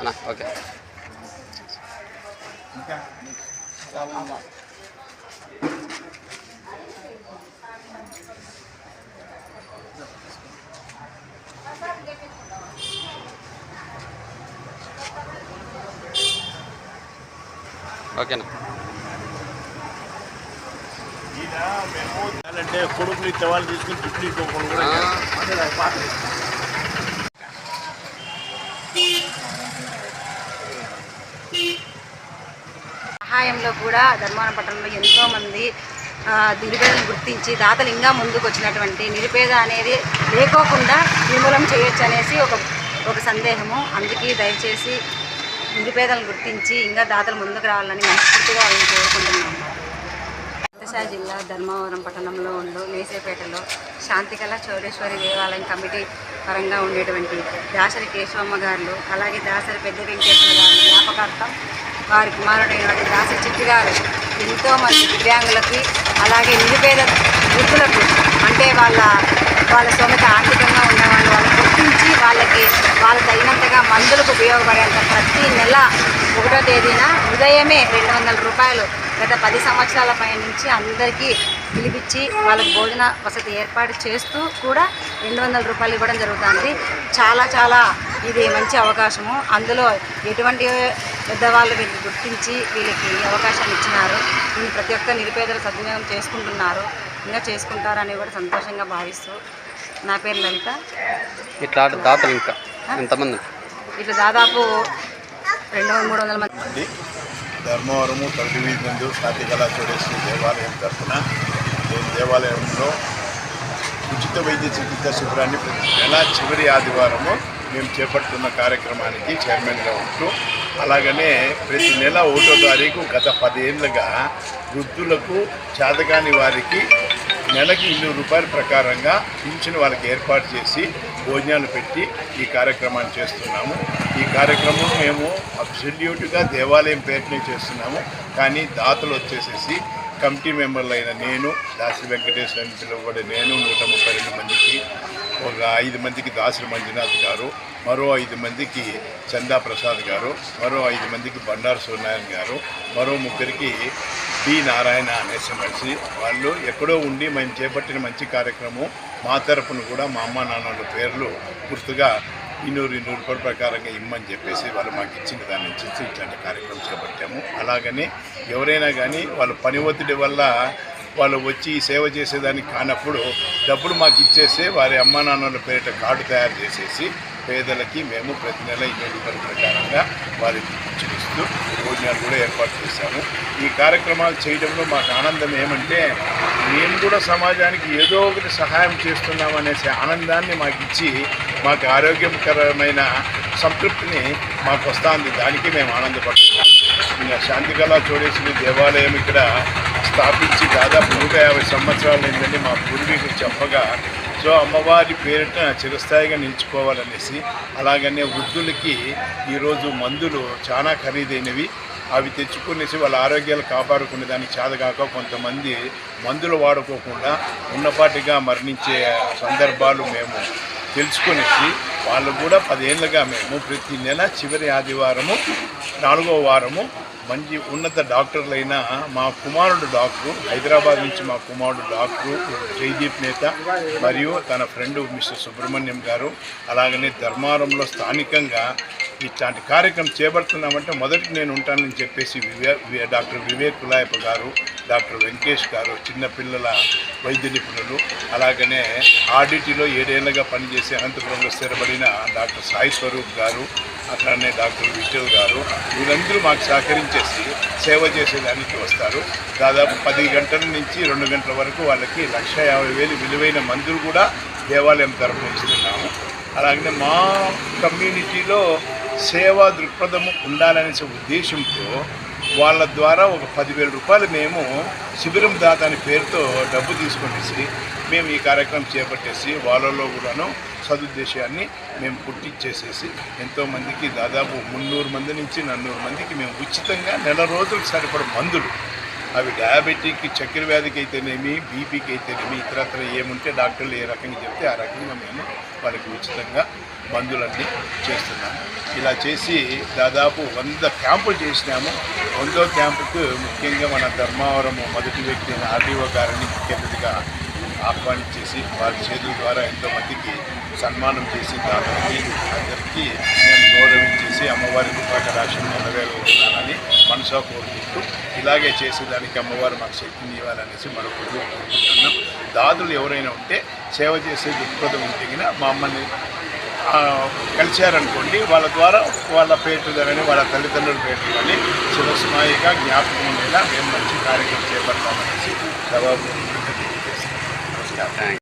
అన్నా ఓకే. ఓకేనా అంటే కొడుకులు ఇచ్చే వాళ్ళు తీసుకుని గిఫ్ట్ ఇవ్వకుండా సహాయంలో కూడా ధర్మవరం పట్టణంలో ఎంతోమంది నిరుపేదలను గుర్తించి దాతలు ఇంకా ముందుకు వచ్చినటువంటి నిరుపేద అనేది లేకోకుండా నిర్మూలన చేయొచ్చు అనేసి ఒక సందేహము. అందుకే దయచేసి నిరుపేదలను గుర్తించి ఇంకా దాతలు ముందుకు రావాలని మనస్ఫూర్తిగా వాళ్ళని కోరుకుంటున్నాము. సత్యసాయి జిల్లా ధర్మవరం పట్టణంలో ఉండు మేసేపేటలో శాంతికళ చౌడేశ్వరి దేవాలయం కమిటీ పరంగా ఉండేటువంటి దాసరి కేశవమ్మ గారు, అలాగే దాసరి పెద్ద వెంకటేశ్వర గారు జ్ఞాపకార్థం వారి కుమారుడైన దాసరి చిట్టి గారు ఎంతోమంది దివ్యాంగులకి అలాగే నిరుపేద వృద్ధులకు అంటే వాళ్ళ సొంత ఆర్థికంగా ఉన్న వాళ్ళని గుర్తించి వాళ్ళ తగినంతగా మందులకు ఉపయోగపడేంత ప్రతి నెల 1వ తేదీన ఉదయమే 200 రూపాయలు గత 10 సంవత్సరాల పై నుంచి అందరికీ పిలిపించి వాళ్ళకి భోజన వసతి ఏర్పాటు చేస్తూ కూడా 200 రూపాయలు ఇవ్వడం జరుగుతుంది. చాలా ఇది మంచి అవకాశము. అందులో ఎటువంటి పెద్దవాళ్ళు వీళ్ళకి గుర్తించి వీళ్ళకి అవకాశాన్ని ఇచ్చినారు. దీన్ని ప్రతి ఒక్క నిరుపేదలు సద్వినియోగం చేసుకుంటున్నారు, ఇంకా చేసుకుంటారని కూడా సంతోషంగా భావిస్తూ. నా పేరు లలిత. ఇట్లా దాతలు ఇంకా ఎంతమంది? ఇట్లా దాదాపు 200-300 మంది. ధర్మవరము తొలగి వీధి నందు శాంతికళ చౌడేశ్వరి దేవాలయం తరఫున దేవాలయంలో ఉచిత వైద్య చికిత్స శిబిరాన్ని ప్రతి నెల చివరి ఆదివారము మేము చేపడుతున్న కార్యక్రమానికి చైర్మన్గా ఉంటూ, అలాగనే ప్రతి నెల 1వ తారీఖు గత 10 ఏళ్ళుగా వృద్ధులకు చేతకాని వారికి నెలకి 200 రూపాయల ప్రకారంగా పింఛను వాళ్ళకి ఏర్పాటు చేసి భోజనాలు పెట్టి ఈ కార్యక్రమాన్ని చేస్తున్నాము. ఈ కార్యక్రమం మేము అబ్సల్యూట్గా దేవాలయం పేరునే చేస్తున్నాము. కానీ దాతలు వచ్చేసేసి కమిటీ మెంబర్లు అయిన నేను, దాసరి వెంకటేశ్వర అని పిలువబడే నేను 132 మందికి, ఒక 5 మందికి దాసరి మంజునాథ్ గారు, మరో 5 మందికి చందా ప్రసాద్ గారు, మరో 5 మందికి బండారు సూర్యనారాయణ గారు, మరో 3కి డి నారాయణ అనేసి మనిషి వాళ్ళు ఎక్కడో ఉండి మేము చేపట్టిన మంచి కార్యక్రమం మా తరపున కూడా మా అమ్మ నాన్నల పేర్లు గుర్తుగా 200 రూపాయల ప్రకారంగా ఇమ్మని చెప్పేసి వాళ్ళు మాకు ఇచ్చిన దాని నుంచి ఇట్లాంటి కార్యక్రమం చేపట్టాము. అలాగని ఎవరైనా కానీ వాళ్ళ పని ఒత్తిడి వల్ల వాళ్ళు వచ్చి సేవ చేసేదానికి కానప్పుడు డబ్బులు మాకు ఇచ్చేస్తే వారి అమ్మా నాన్నల పేరిట కార్డు తయారు చేసేసి పేదలకి మేము ప్రతి నెల 200 రూపాయల ప్రకారంగా వారికి ఇస్తూ భోజనాలు కూడా ఏర్పాటు చేశాము. ఈ కార్యక్రమాలు చేయడంలో మాకు ఆనందం ఏమంటే మేము కూడా సమాజానికి ఏదో ఒకటి సహాయం చేస్తున్నామనేసి ఆనందాన్ని మాకు ఇచ్చి మాకు ఆరోగ్యకరమైన సంతృప్తిని మాకు వస్తుంది. దానికి మేము ఆనందపడుతున్నాము. ఇంకా శాంతికళ చౌడేశ్వరి దేవాలయం ఇక్కడ స్థాపించి దాదాపు 150 సంవత్సరాలు అయిందని మా పూర్వీకులు చెప్పగా, సో అమ్మవారి పేరిట చిరస్థాయిగా నిలిచిపోవాలనేసి, అలాగనే వృద్ధులకి ఈరోజు మందులు చాలా ఖరీదైనవి, అవి తెచ్చుకునేసి వాళ్ళ ఆరోగ్యాలు కాపాడుకునే దానికి చేతగాక కొంతమంది మందులు వాడుకోకుండా ఉన్నపాటిగా మరణించే సందర్భాలు మేము తెలుసుకునేసి వాళ్ళు కూడా 10 ఏళ్ళుగా మేము ప్రతి నెల చివరి ఆదివారము 4వ వారము మంచి ఉన్నత డాక్టర్లైన మా కుమారుడు డాక్టరు, హైదరాబాద్ నుంచి మా కుమారుడు డాక్టరు జైదీప్ నేత మరియు తన ఫ్రెండ్ మిస్టర్ సుబ్రహ్మణ్యం గారు, అలాగనే ధర్మవరంలో స్థానికంగా ఇట్లాంటి కార్యక్రమం చేపడుతున్నామంటే మొదటి నేను ఉంటానని చెప్పేసి డాక్టర్ వివేక్ కులాయప్ప గారు, డాక్టర్ వెంకటేష్ గారు, చిన్నపిల్లల వైద్య నిపుణులు, అలాగనే ఆర్డిటీలో 7 ఏళ్ళుగా పనిచేసే అనంతపురంలో స్థిరపడిన డాక్టర్ సాయి స్వరూప్ గారు, అట్లనే డాక్టర్ విఠల్ గారు, వీళ్ళందరూ మాకు సహకరించేసి సేవ చేసేదానికి వస్తారు. దాదాపు 10 గంటల నుంచి 2 గంటల వరకు వాళ్ళకి 1,50,000 విలువైన మందులు కూడా దేవాలయం తరఫు ఇస్తున్నాము. అలాగనే మా కమ్యూనిటీలో సేవా దృక్పథము ఉండాలనే ఉద్దేశంతో వాళ్ళ ద్వారా ఒక 10,000 రూపాయలు మేము శిబిరం దాత అనే పేరుతో డబ్బు తీసుకొనేసి మేము ఈ కార్యక్రమం చేపట్టేసి వాళ్ళలో కూడాను సదుద్దేశాన్ని మేము పుట్టించేసేసి ఎంతోమందికి దాదాపు 300 మంది నుంచి 400 మందికి మేము ఉచితంగా నెల రోజులకు సరిపడ మందులు, అవి డయాబెటిక్, చక్కెర వ్యాధికి అయితేనేమి, బీపీకి అయితేనేమి, ఇతరత్ర ఏముంటే డాక్టర్లు ఏ రకంగా చెప్తే ఆ రకంగా మేము వాళ్ళకి ఉచితంగా మందులన్నీ చేస్తున్నాము. ఇలా చేసి దాదాపు 100 క్యాంపులు చేసినాము. 100వ క్యాంపుకు ముఖ్యంగా మన ధర్మవరం మొదటి వ్యక్తి అయిన ఆర్డీఓ గారిని ముఖ్య అతిథిగా ఆహ్వానించేసి వారి చేతుల ద్వారా ఎంతోమందికి సన్మానం చేసి దాదాపు అందరికీ మేము గౌరవించేసి అమ్మవారి కృపాకటాక్షం నెరవేరాలని మనసా కోరుకుంటూ ఇలాగే చేసేదానికి అమ్మవారు మాకు శక్తిని ఇవ్వాలనేసి మరొక కోరుకుంటున్నాం. దాదులు ఎవరైనా ఉంటే సేవ చేసే దృక్పథం ఉంటే మమ్మల్ని కలిశారనుకోండి, వాళ్ళ ద్వారా వాళ్ళ పేరు కానీ వాళ్ళ తల్లిదండ్రుల పేరు కానీ చిరస్మాయిగా జ్ఞాపకం ఉండేలా మేము మంచి కార్యక్రమం చేపడతామనేసి జవాబు తెలియజేస్తాం. నమస్కారం.